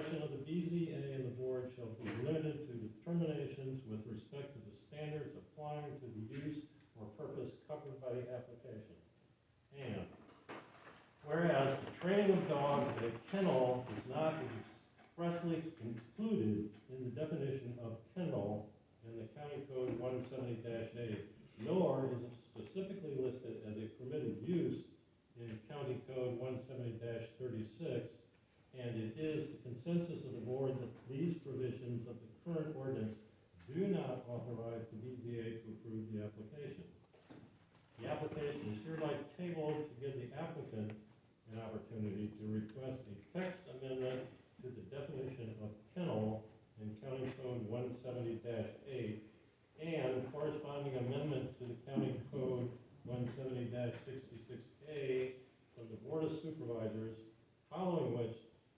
discretion of the BZA and the board shall be limited to determinations with respect to the standards applying to the use or purpose covered by the application. And whereas the training of dogs in a kennel is not expressly included in the definition of kennel in the County Code 170-8, nor is it specifically listed as a permitted use in County Code 170-36, and it is the consensus of the board that these provisions of the current ordinance do not authorize the BZA to approve the application. The application is hereby tabled to give the applicant an opportunity to request a text amendment to the definition of kennel in County Code 170-8 and corresponding amendments to the County Code 170-66A from the Board of Supervisors, following which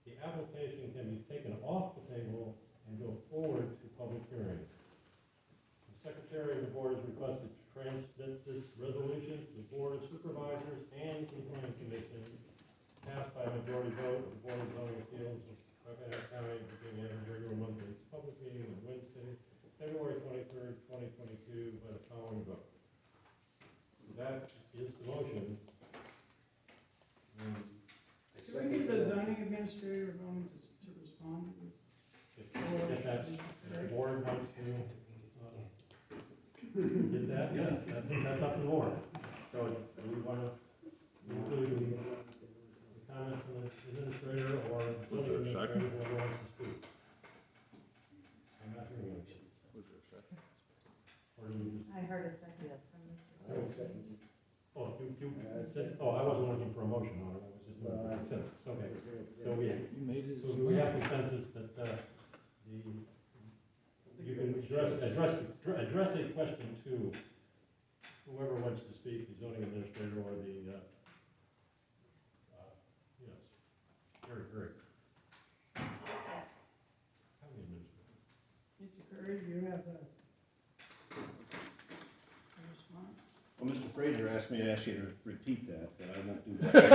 the application can be taken off the table and go forward to public hearing. The Secretary of the Board has requested to transmit this resolution to the Board of Supervisors and to the Planning Commission, passed by a majority vote of the Board of Zoning Appeals of Rappahannock County, Virginia, and regular monthly public meeting on Wednesday, February 23rd, 2022, by the following vote. So that is the motion. Do we need the zoning administrator going to respond to this? If that board wants to get that, yes, that's up to the board. So do we want to include the comments from the administrator or the zoning administrator, whoever wants to speak? I'm not hearing it. Or do we just? I heard a second from Mr. Oh, you said, oh, I wasn't looking for a motion on it, I was just looking for consensus, okay. So we have consensus that, you can address a question to whoever wants to speak, the zoning administrator or the, yes, very, very. County administrator. Mr. Curry, do you have a response? Well, Mr. Frazier asked me to ask you to repeat that, but I won't do that.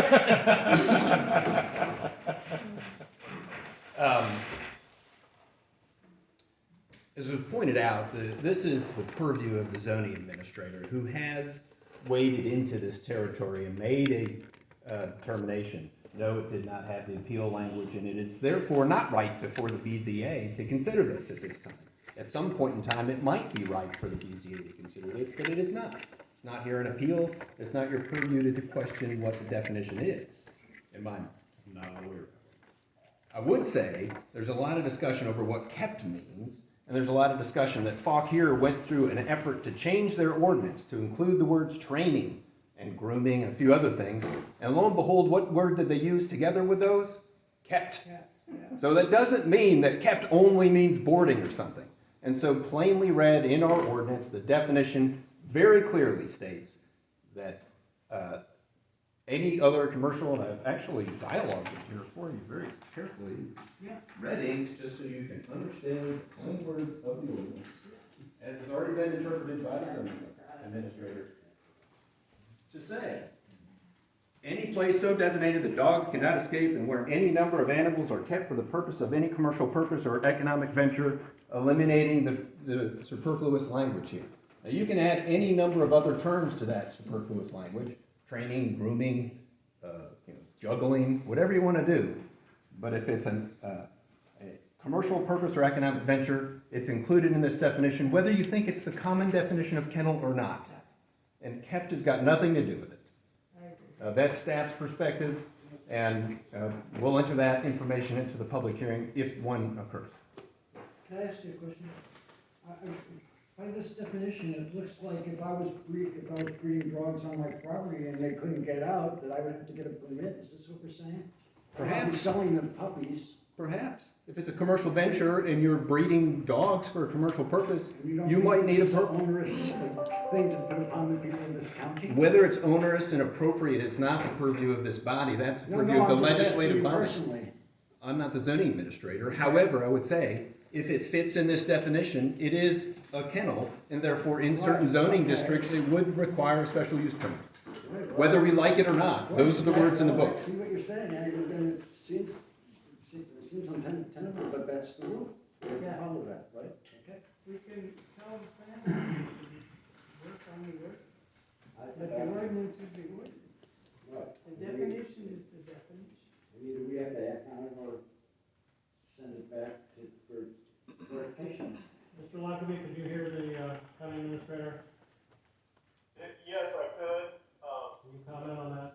As was pointed out, this is the purview of the zoning administrator, who has waded into this territory and made a determination. No, it did not have the appeal language, and it is therefore not right before the BZA to consider this at this time. At some point in time, it might be right for the BZA to consider it, but it is not. It's not here an appeal. It's not your purview to question what the definition is. Am I not aware? I would say there's a lot of discussion over what kept means, and there's a lot of discussion that Falk here went through an effort to change their ordinance to include the words training and grooming and a few other things. And lo and behold, what word did they use together with those? Kept. Yeah. So that doesn't mean that kept only means boarding or something. And so plainly read in our ordinance, the definition very clearly states that any other commercial, and I've actually dialogued it here for you very carefully, red ink, just so you can understand the plain words of the ordinance, as has already been interpreted by the zoning administrator, to say, any place so designated that dogs cannot escape and where any number of animals are kept for the purpose of any commercial purpose or economic venture, eliminating the superfluous language here. Now you can add any number of other terms to that superfluous language, training, grooming, juggling, whatever you want to do. But if it's a commercial purpose or economic venture, it's included in this definition, whether you think it's the common definition of kennel or not. And kept has got nothing to do with it. That's staff's perspective, and we'll enter that information into the public hearing if one occurs. Can I ask you a question? By this definition, it looks like if I was breeding dogs on my property and they couldn't get out, that I would have to get a permit. Is this what we're saying? Perhaps. I'd be selling them puppies. Perhaps. If it's a commercial venture and you're breeding dogs for a commercial purpose, You you might need a permit. onerous thing to put upon the people in this county. Whether it's onerous and appropriate is not the purview of this body. That's the purview of the I'm just asking legislative you body. personally. I'm not the zoning administrator. However, I would say if it fits in this definition, it is a kennel, and therefore in certain zoning districts, it would require a special use permit. Whether we like it or not, those are the words in the book. I see what you're saying, and it seems seems untenable, but that's the rule. We have to Yeah. follow that, right? Okay. We can tell the planning commission, work on the work, I but think the that- ordinance is the ordinance. Right. The definition is the definition. Either we have to act on it or send it back for clarification. Mr. Lockerbie, could you hear the county administrator? Yes, I could. Can you comment on that?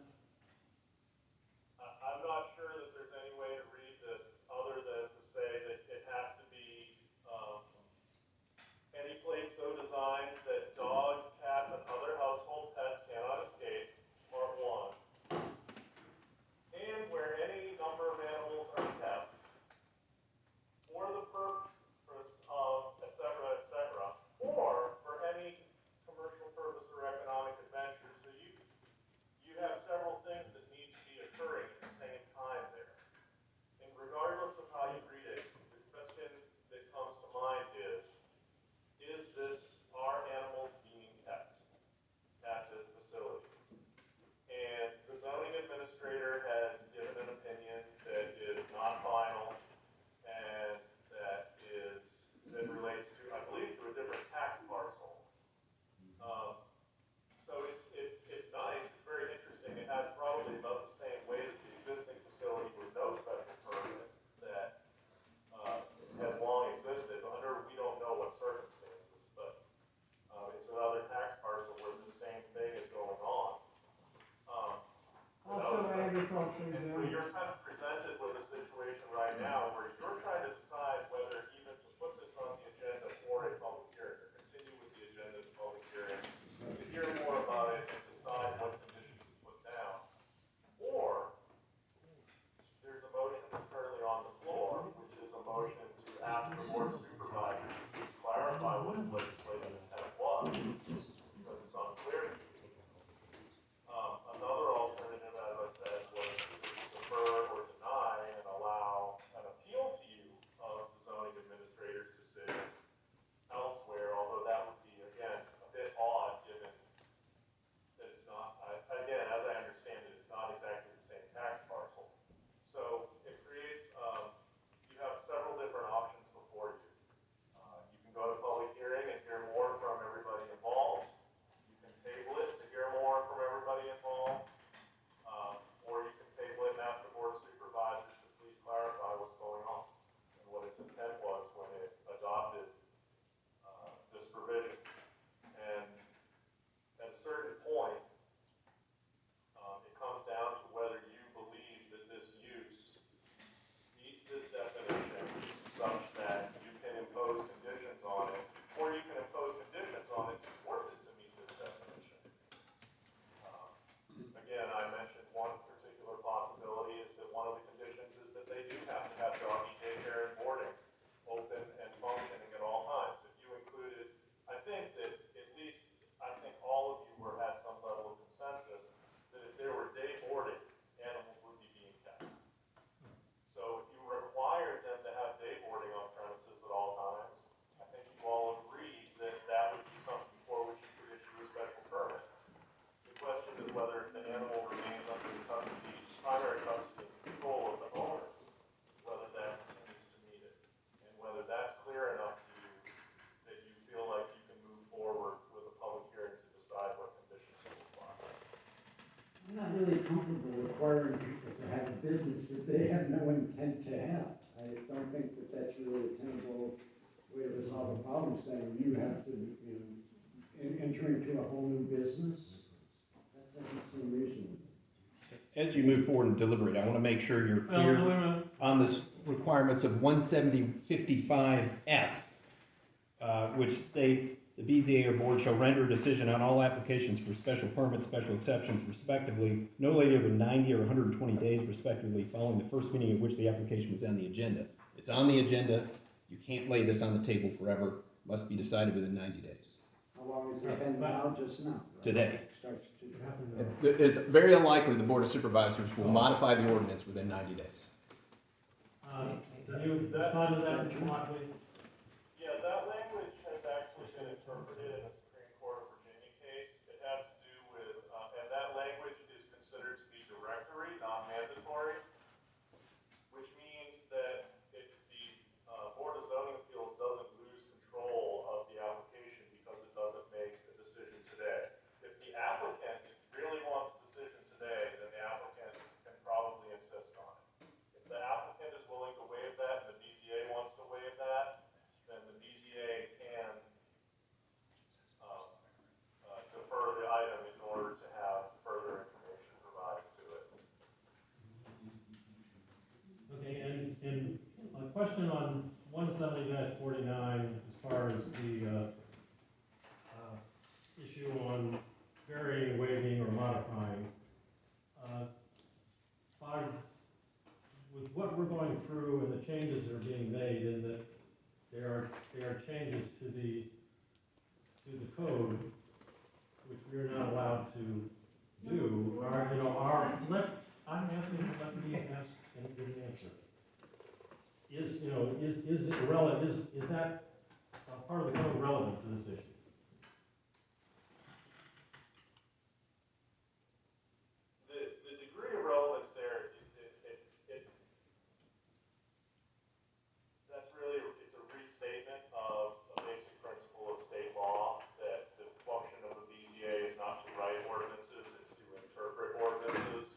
I'm not sure that there's any way to read this other than to say that it has to be, any place so designed that dogs, cats, and other household pets cannot escape, part one. And where any number of animals are kept for the purpose of, et cetera, or for any commercial purpose or economic adventure. So you have several things that need to be occurring at the same time there. And regardless of how you read it, the question that comes to mind is are animals being kept at this facility? And the zoning administrator has given an opinion that is not final and that relates to, I believe, to a different tax parcel. So it's nice, it's very interesting. It has probably about the same weight as the existing facility with no special permit that has long existed under we don't know what circumstances, but it's another tax parcel where the same thing is going on. Also agriculture And so zone. you're kind of presented with a situation right now where you're trying to decide whether even to put this on the agenda for a public hearing, or continue with the agenda of the public hearing, to hear more about it and decide what conditions to put down. Or, there's a motion that's currently on the floor, which is a motion to ask the board of supervisors to please clarify what his legislative intent was, because it's unclear to me. Another alternative, as I said, was to defer or deny and allow an appeal to you of the zoning administrator's decision elsewhere, although that would be, again, a bit odd given that it's not, again, as I understand it, it's not exactly the same tax parcel. So it creates, you have several different options before you. You can go to public hearing and hear more from everybody involved. You can table it to hear more from everybody involved. Or you can table it and ask the board of supervisors to please clarify what's going on and what its intent was when it adopted this provision. And at a certain point, it comes down to whether you believe that this use meets this definition such that you can impose conditions on it, or you can impose conditions on it to force it to meet this definition. Again, I mentioned one particular possibility is that one of the conditions is that they do have to have doggy daycare and boarding open and functioning at all times. If you included, I think all of you had some level of consensus that if there were day boarding, animals would be being kept. So if you required them to have day boarding on premises at all times, I think you all agreed that that would be something for which you could issue a special permit. The question is whether the animal remains under the custody, primary custody and control of the owner, whether that continues to meet it, and whether that's clear enough to you that you feel like you can move forward with a public hearing to decide what conditions to apply. I'm not really comfortable requiring people to have a business that they have no intent to have. I don't think that that's really a tenable way to resolve a problem, saying you have to, enter into a whole new business. That doesn't seem reasonable. As you move forward and deliberate, I want to make sure you're Well, clear no, wait a minute. on this requirements of 17055F, which states the BZA or board shall render a decision on all applications for special permits, special exceptions respectively, no later than 90 or 120 days respectively following the first meeting at which the application was on the agenda. It's on the agenda. You can't lay this on the table forever. Must be decided within 90 days. How long has it been now, just now? Today. Starts to. It's very unlikely the board of supervisors will modify the ordinance within 90 days. Can you respond to that, Mr. Lockley? Yeah, that language has actually been interpreted in a Supreme Court of Virginia case. It has to do with, and that language is considered to be directory, not mandatory, which means that with what we're going through and the changes that are being made, and that there are changes to the code, which we're not allowed to do, I'm asking, let me ask and give an answer. Is it relevant, is that part of the code relevant to this issue? The degree of relevance there, that's really, it's a restatement of a basic principle of state law, that the function of a BZA is not to write ordinances, it's to interpret ordinances.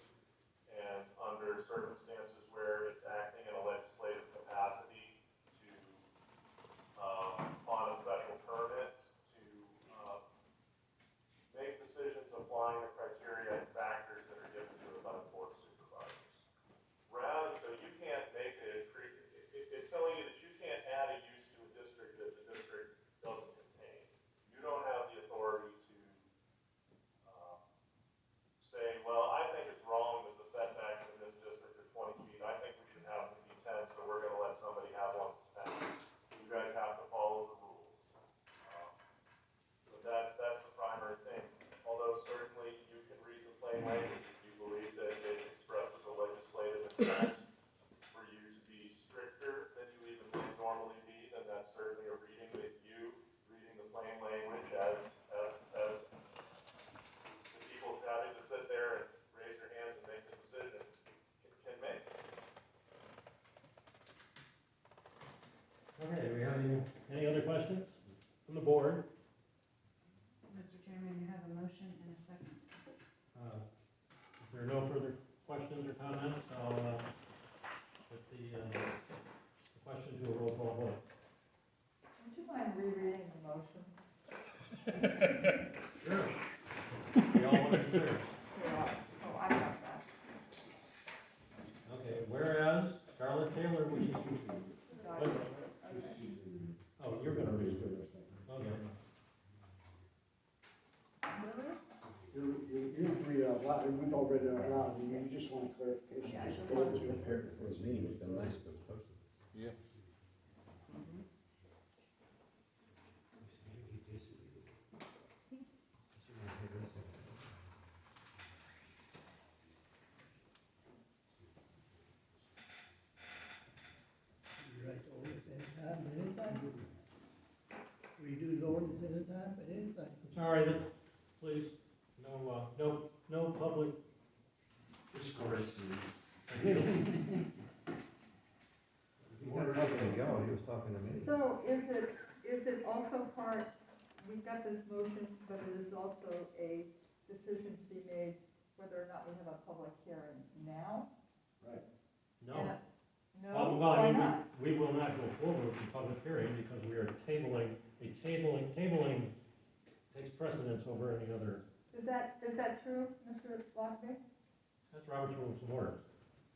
And under circumstances where it's acting in a legislative capacity to, on a special permit, to make decisions applying the criteria and factors that are given to it by the board of supervisors. So you can't make it's telling you that you can't add a use to a district that the district doesn't contain. You don't have the authority to say, well, I think it's wrong that the setbacks in this district are 20 feet. I think we should have them be 10, so we're going to let somebody have one that's 10. You guys have to follow the rules. So that's the primary thing. Although certainly you can read the plain language if you believe that it expresses a legislative intent for you to be stricter than you even would normally be, then that's certainly a reading that you, reading the plain language as the people having to sit there and raise their hands and make the decision can make. Okay, do we have any other questions from the board? Mr. Chairman, you have a motion and a second. If there are no further questions or comments, I'll put the question to a roll call vote. Would you mind rereading the motion? Sure. We all want to hear. Oh, I got that. Okay, whereas Charlotte Taylor, oh, you're gonna read it. Okay. You don't read it out loud, we've all read it out loud, and you just want clarification. Yeah, I just It was want- prepared For this meeting, it's been nice, but posted. Yeah. You write the ordinance anytime, but anytime. We do the ordinance anytime, but anytime. Sorry, please, no public discourse. Thank you. He's never talking to y'all, he was talking to me. So is it also part, we've got this motion, but it is also a decision to be made whether or not we have a public hearing now? No. No, Well, why I mean, not? we will not go forward with the public hearing because we are tabling takes precedence over any other. Is that true, Mr. Lockby? That's Robert's Rules of Order.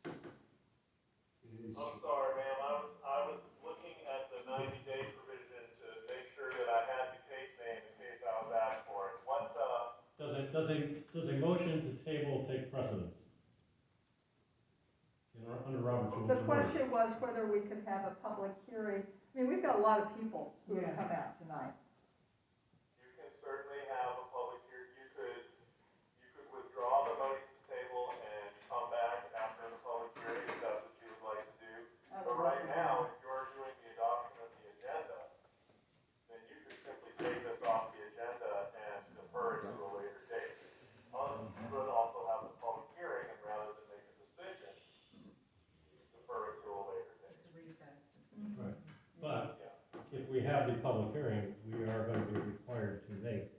I'm sorry, ma'am, I was looking at the 90-day provision to make sure that I had the case name in case I was asked for it. Does a motion to table take precedence? Under Robert's Rules The of Order. question was whether we could have a public hearing. I mean, we've got a lot of people who have Yeah. come out tonight. You can certainly have a public hearing. You could withdraw the motion to table and come back after the public hearing if that's what you would like to do. But right now, if you're doing the adoption of the agenda, then you could simply take this off the agenda and defer it to a later date. You could also have the public hearing and rather than make a decision, defer it to a later date. It's recessed. Right. But Yeah. if we have the public hearing, we are going to be required to make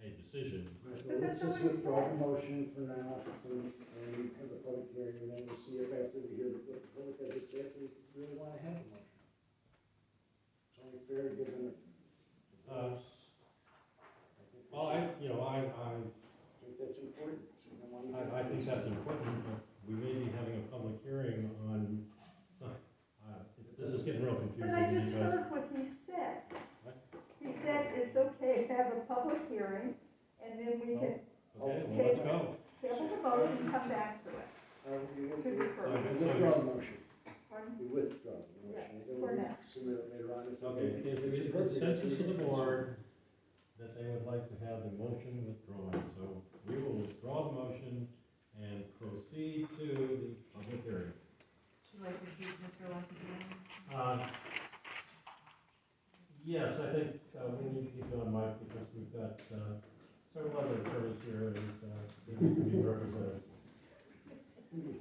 a decision. Right, But well, let's that's not just what you withdraw said. the motion for now, and have a public hearing, and then we'll see if after we hear what the public has to say, if we really want to have a motion. It's only fair given the Uh, votes. Well, I think that's important. So we don't want to- I think that's important, but we may be having a public hearing on, this is getting real confusing. But I just because- heard what he said. What? He said it's okay to have a public hearing, and then we can Okay, well, let's go. table the vote and come back to it. You To defer. withdraw the motion. Okay, if there's a consensus of the board that they would like to have the motion withdrawn, so we will withdraw the motion and proceed to the public hearing. Would you like to keep Mr. Lucky doing? Yes, I think we need to keep it on mic because we've got several other attorneys here that need to be represented. Clearly.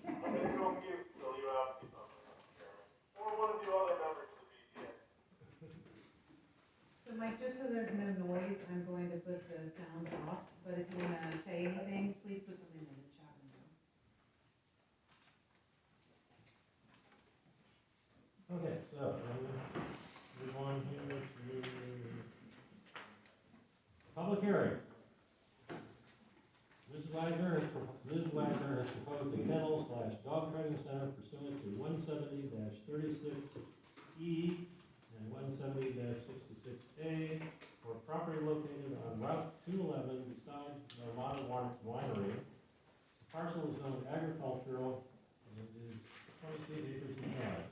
I'm gonna go mute till you ask me something, Mr. Chairman, or one of you other members of the BZA. So Mike, just so there's no noise, I'm going to put the sound off, but if you wanna say anything, please put something in the chat window. Okay, so move on here to public hearing. Ms. Wagner has proposed a kennel/dog training center pursuant to 170-36E and 170-66A for property located on Route 211 beside the Armada Winery. The parcel is zoned agricultural and is 22 acres in size.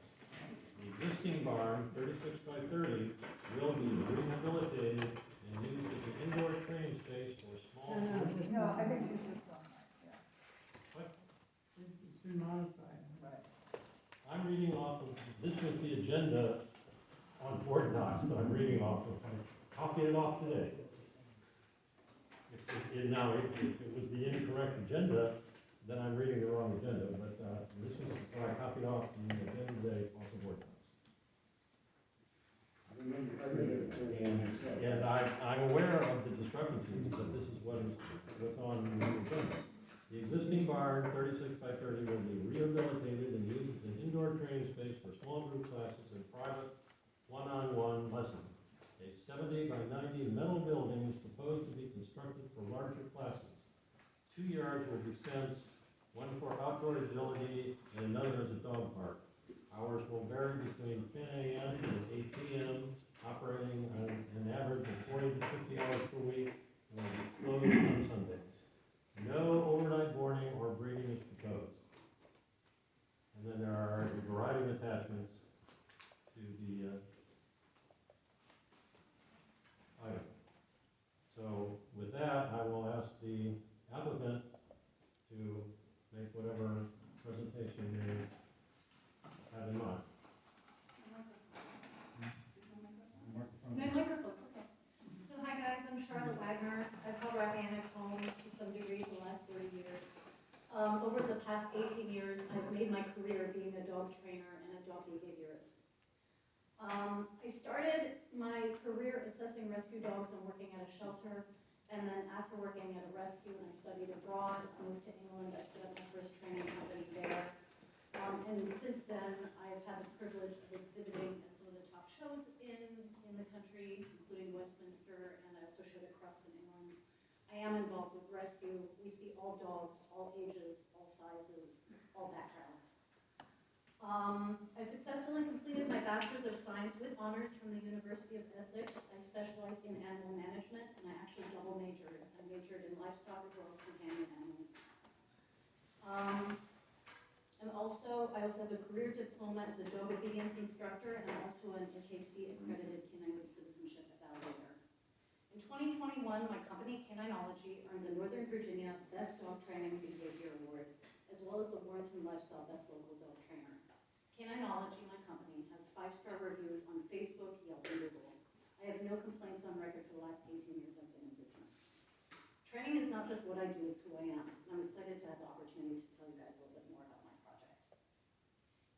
The existing barn, 36 by 30, will be rehabilitated and used as an indoor training space for small groups. No, I think she's just wrong, yeah. It's been modified. Right. I'm reading off of, this was the agenda on board docs that I'm reading off of. I copied it off today. Now, if it was the incorrect agenda, then I'm reading the wrong agenda, but this is what I copied off from the agenda today off the board docs. And I'm aware of the discrepancies, but this is what's on the agenda. The existing barn, 36 by 30, will be rehabilitated and used as an indoor training space for small group classes and private one-on-one lessons. A 70 by 90 metal building is proposed to be constructed for larger classes. 2 yards will be fenced, one for outdoor agility and another as a dog park. Hours will vary between 10 a.m. and 8 p.m., operating on an average of 40 to 50 hours per week, and will be closed on Sundays. No overnight boarding or breeding is proposed. And then there are a variety of attachments to the item. So with that, I will ask the applicant to make whatever presentation they have in mind. No microphone, okay. So hi guys, I'm Charlotte Wagner. I've held Rappahannock home to some degree for the last 30 years. Over the past 18 years, I've made my career being a dog trainer and a dog behaviorist. I started my career assessing rescue dogs and working at a shelter. And then after working at a rescue and I studied abroad, I moved to England. I set up my first training company there. And since then, I've had the privilege of exhibiting at some of the top shows in the country, including Westminster, and I also showed at Crufts in England. I am involved with rescue. We see all dogs, all ages, all sizes, all backgrounds. I successfully completed my Bachelor's of Science with honors from the University of Essex. I specialized in animal management, and I actually double majored. I majored in livestock as well as companion animals. I also have a career diploma as a dog obedience instructor, and I'm also an AKC accredited canine good citizenship evaluator. In 2021, my company, Caninology, earned the Northern Virginia Best Dog Training Behavior Award, as well as the Warrenton Lifestyle Best Local Dog Trainer. Caninology, my company, has 5-star reviews on Facebook, Yelp, and Google. I have no complaints on record for the last 18 years I've been in business. Training is not just what I do, it's who I am, and I'm excited to have the opportunity to tell you guys a little bit more about my project.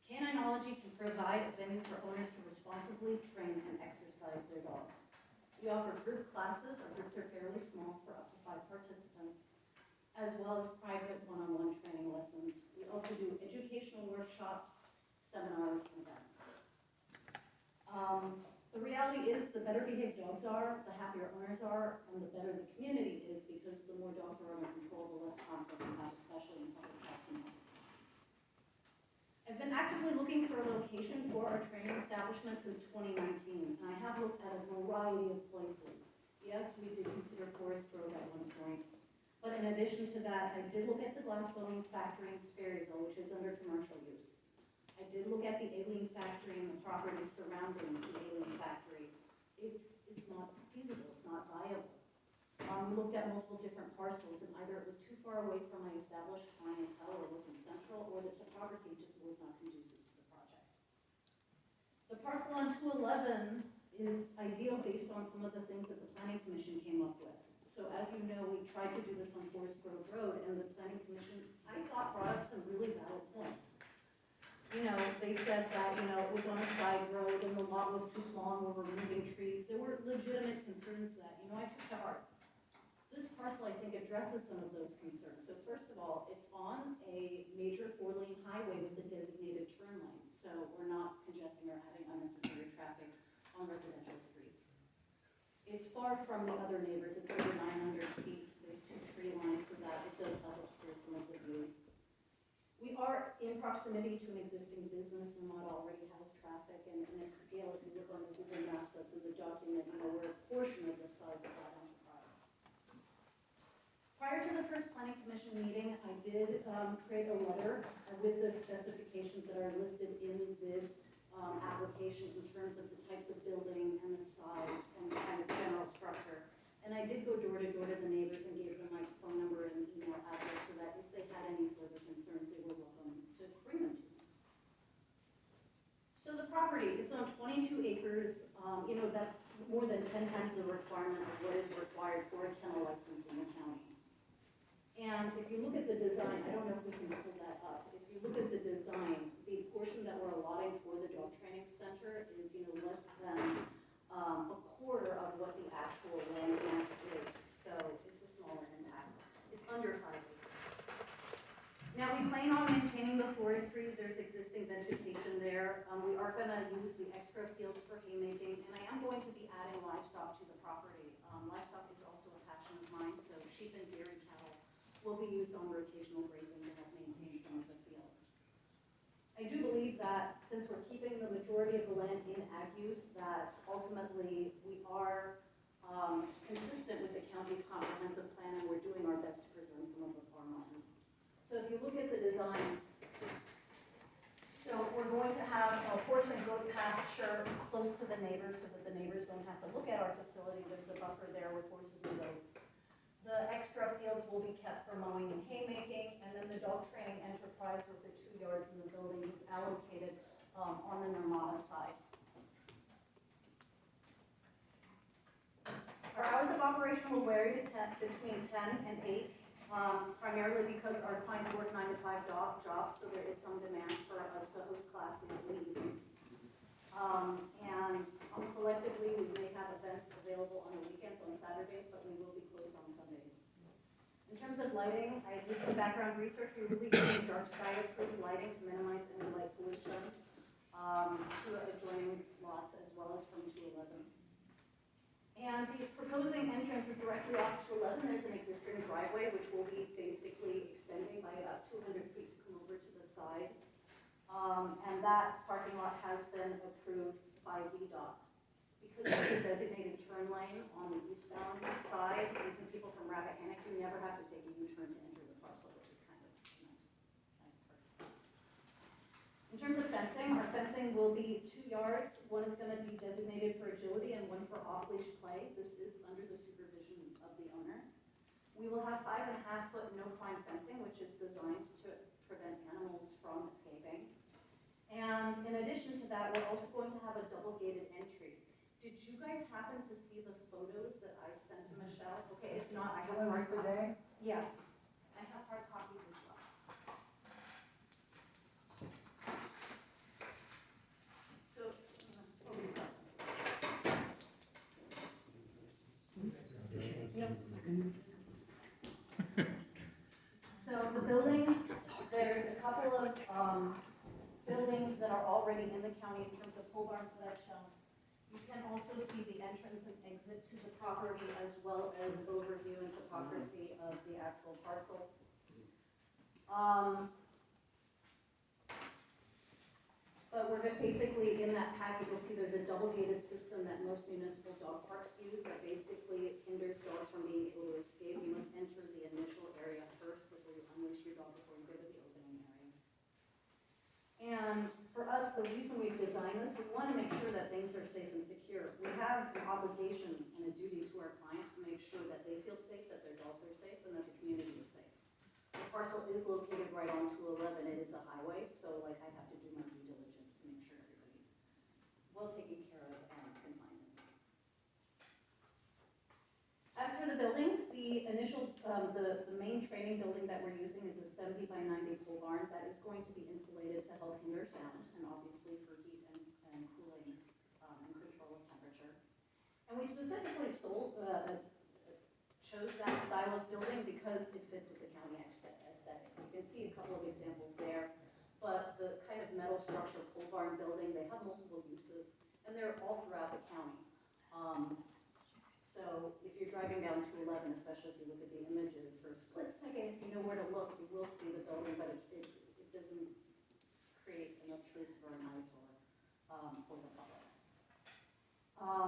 Caninology can provide a venue for owners to responsibly train and exercise their dogs. We offer group classes. Our groups are fairly small for up to 5 participants, as well as private one-on-one training lessons. We also do educational workshops, seminars, and events. The reality is the better behaved dogs are, the happier owners are, and the better the community is because the more dogs are under control, the less conflict we have, especially in public parks and public places. I've been actively looking for a location for our training establishment since 2019, and I have looked at a variety of places. Yes, we did consider Forest Grove at one point, but in addition to that, I did look at the glass blowing factory in Sperryville, which is under commercial use. I did look at the Alien Factory and the property surrounding the Alien Factory. It's not feasible, it's not viable. We looked at multiple different parcels, and either it was too far away from my established clientele, or wasn't central, or the topography just was not conducive to the project. The parcel on 211 is ideal based on some of the things that the Planning Commission came up with. So as you know, we tried to do this on Forest Grove Road, and the Planning Commission, I thought, brought up some really valid points. You know, they said that, you know, it was on a side road and the lot was too small and we were removing trees. There were legitimate concerns that, you know, I took to heart. This parcel, I think, addresses some of those concerns. So first of all, it's on a major 4-lane highway with a designated turn lane. So we're not congesting or adding unnecessary traffic on residential streets. It's far from the other neighbors. It's over 900 feet. There's 2 tree lines, so that it does help obscure some of the view. We are in proximity to an existing business, and lot already has traffic, and a scale, if you look on the Google Maps that's in the document, you know, we're a portion of the size of that enterprise. Prior to the first Planning Commission meeting, I did create a letter with the specifications that are listed in this application in terms of the types of building and the size and kind of general structure. And I did go door to door to the neighbors and gave them my phone number and email address so that if they had any further concerns, they were welcome to bring them to me. So the property, it's on 22 acres. You know, that's more than 10 times the requirement of what is required for a kennel license in the county. And if you look at the design, I don't know if we can pull that up. If you look at the design, the portion that we're allotting for the dog training center is, you know, less than a quarter of what the actual land mass is. So it's a smaller impact. It's under 5 acres. Now we plan on maintaining the forestry. There's existing vegetation there. We are going to use the extra fields for haymaking, and I am going to be adding livestock to the property. Livestock is also a passion of mine, so sheep and deer and cattle will be used on rotational grazing to help maintain some of the fields. I do believe that since we're keeping the majority of the land in ag use, that ultimately we are consistent with the county's comprehensive plan, and we're doing our best to preserve some of the farmland. So if you look at the design, so we're going to have a horse and goat pasture close to the neighbors so that the neighbors don't have to look at our facility. There's a buffer there with horses and goats. The extra fields will be kept for mowing and haymaking, and then the dog training enterprise with the 2 yards in the building is allocated on the Nirmata side. Our hours of operation will vary between 10 and 8, primarily because our clients work 9 to 5 jobs, so there is some demand for us to host classes in the evenings. And selectively, we may have events available on the weekends, on Saturdays, but we will be closed on Sundays. In terms of lighting, I did some background research. We will be using dark sky approved lighting to minimize any light pollution to adjoining lots as well as from 211. And the proposing entrance is directly off 211. There's an existing driveway which will be basically extending by about 200 feet to come over to the side. And that parking lot has been approved by VDOT. Because it's a designated turn lane on the eastbound side, even people from Rapp BZA, you never have to take a U-turn to enter the parcel, which is kind of nice perk. In terms of fencing, our fencing will be 2 yards. One is going to be designated for agility and one for off-leash play. This is under the supervision of the owners. We will have 5.5-foot no-climb fencing, which is designed to prevent animals from escaping. And in addition to that, we're also going to have a double-gated entry. Did you guys happen to see the photos that I sent to Michelle? Okay, if not, I have hard copies. Yes, I have hard copies as well. So, So the buildings, there's a couple of buildings that are already in the county in terms of pole barns that I've shown. You can also see the entrance and exit to the property as well as overview and topography of the actual parcel. But we're basically in that package, you'll see there's a double gated system that most municipal dog parks use that basically hinders dogs from being able to escape. You must enter the initial area first before you unleash your dog before you go to the opening area. And want to make sure that things are safe and secure. We have an obligation and a duty to our clients to make sure that they feel safe, that their dogs are safe, and that the community is safe. The parcel is located right on 211. It is a highway, so like I have to do my due diligence to make sure everybody's well taken care of and confinements. As for the buildings, the initial, the main training building that we're using is a 70 by 90 pole barn that is going to be insulated to help hinder sound and obviously for heat and cooling and control of temperature. And we specifically chose that style of building because it fits with the county aesthetics. You can see a couple of examples there, but the kind of metal structure pole barn building, they have multiple uses and they're all throughout the county. So if you're driving down 211, especially if you look at the images, for a split second, if you know where to look, you will see the building, but it doesn't create an obtrusive or an eyesore for the public.